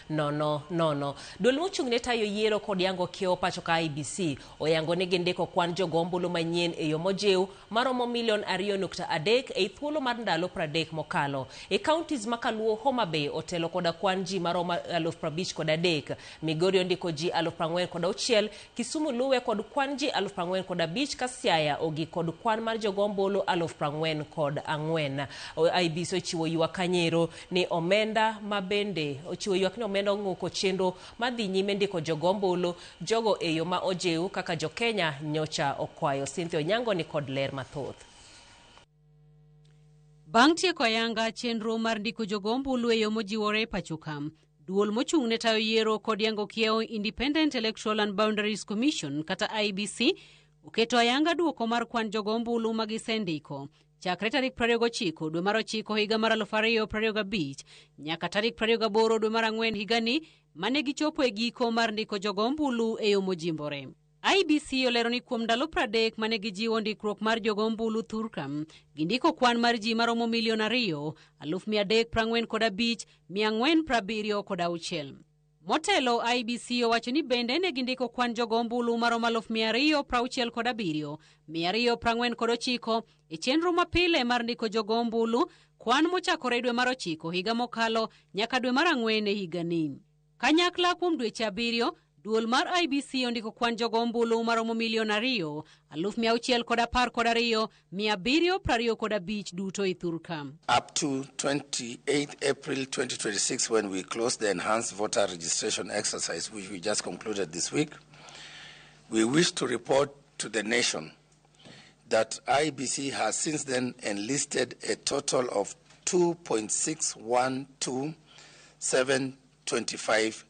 00. Duol mochung'ne tayo yiero kod yango kiewo pacho ka IEBC oyango ni gindiko kwan jogo ombulu manyien e yo mojiw maromo 2.3 ei thuolo mar ndalo 30 mokalo. E counties ma Kaluo, Homa Bay otelo koda kwan ji maromo 53,000, Migori ondiko ji 46,000, Kisumu luwe kod kwan ji 45,000, ka Siaya ogik kod kwan mar jogo ombulu 44,000. IEBC ochiwo ywak kanyero ni omenda mabende ochiwo ywak ni omenda ng'uko chenro madhi nyime ndiko jogo ombulu jogo e yo ma ojiw kaka jo Kenya nyocha okwayo. Cynthia Onyango ni kod ler mathoth. Bang' tieko ayanga chenro mar ndiko jogo ombulu e yo mojiwore pacho ka, duol mochung'ne tayo yiero kod yango kiewo Independent Electoral and Boundaries Commission kata IEBC oketo ayanga duoko mar kwan jogo ombulu magisendiko chakre tarik 29 dwe mar 9 higa mar 2025 nyaka tarik 28 dwe mar 4 higani mane gichopo e giko mar ndiko jogo ombulu e yo mojimbore. IEBC olero ni kuom ndalo 30 mane gijiwo ndikruok mar jogo ombulu thurkam, gindiko kwan mar ji maromo 2,345,476. Motelo, IEBC owacho ni bende ne gindiko kwan jogo ombulu maromo 267,249 e chenro mapile mar ndiko jogo ombulu, kwan mochakore dwe mar 9 higa mokalo nyaka dwe mar 4 higani. Kanyakla kuom dweche 7, duol mar IEBC ondiko kwan jogo ombulu maromo 2,212,725 duto e thurka. Up to 28 April 2026, when we close the enhanced voter registration exercise, which we just concluded this week, we wish to report to the nation that IEBC has since then enlisted a total of 2.612725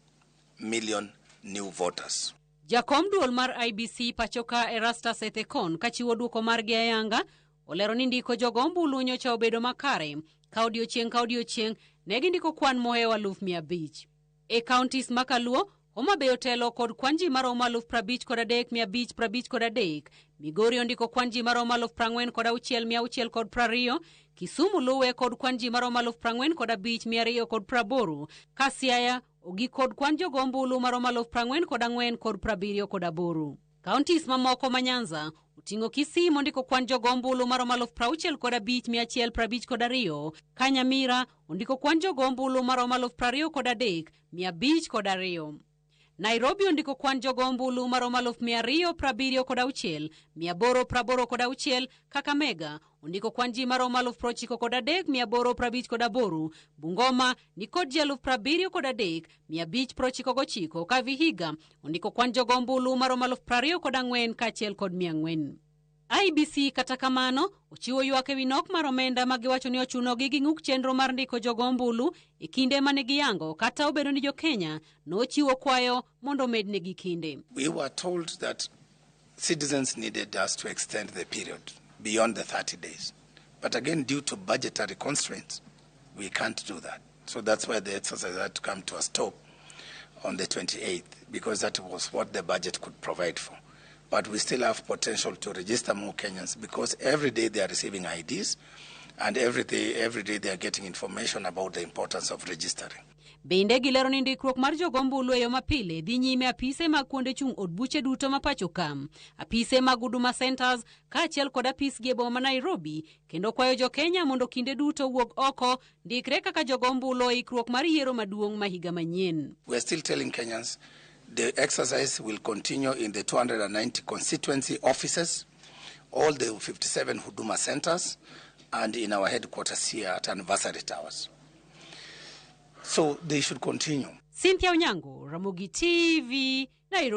million new voters. Jakom duol mar IEBC pachoka Erastus Ethekon kachiwo duoko margi ayanga olero ni ndiko jogo ombulu nyocha obedo makare ka odiochieng' ne gindiko kwan mohewo 500,000. E counties ma Kaluo, Homa Bay otelo kod kwan ji maromo 53,553, Migori ondiko kwan ji maromo 46,620, Kisumu luwe kod kwan ji maromo 45,280, ka Siaya ogik kod kwan jogo ombulu maromo 44,078. Counties mamoko ma Nyanza oting'o Kisii ondiko kwan jogo ombulu maromo 65,152, ka Nyamira ondiko kwan jogo ombulu maromo 23,502. Nairobi ondiko kwan jogo ombulu maromo 276,886, Kakamega ondiko kwan ji maromo 93,858, Bungoma nikod ji 73,599, ka Vihiga ondiko kwan jogo ombulu maromo 24,000 kaachiel kod 400. IEBC kata kamano ochiwo ywak ewi nok mar omenda magiwacho ni ochunogi gi ng'uk chenro mar ndiko jogo ombulu e kinde mane giyango kata obedo ni jo Kenya nochiwo kwayo mondo mednegi kinde. We were told that citizens needed us to extend the period beyond the 30 days. But again, due to budgetary constraints, we can't do that. So that's why the exercise had to come to a stop on the 28th, because that was what the budget could provide for. But we still have potential to register more Kenyans, because every day they are receiving IDs, and every day they are getting information about the importance of registering. Bende gilero ni ndikruok mar jogo ombulu e yo mapile dhi nyime apise mag kuonde chung' od buche duto ma pacho kam, apise mag Huduma Centers kaachiel kod apis gi e boma ma Nairobi, kendo kwayo jo Kenya mondo kinde duto wuog oko ndikre kaka jogo ombulu ikruok mar yiero maduong' ma higa manyien. We are still telling Kenyans the exercise will continue in the 290 constituency offices, all the 57 Huduma Centers, and in our headquarters here at Anniversary Towers. So they should continue. Cynthia Onyango, Ramogi TV, Nairobi.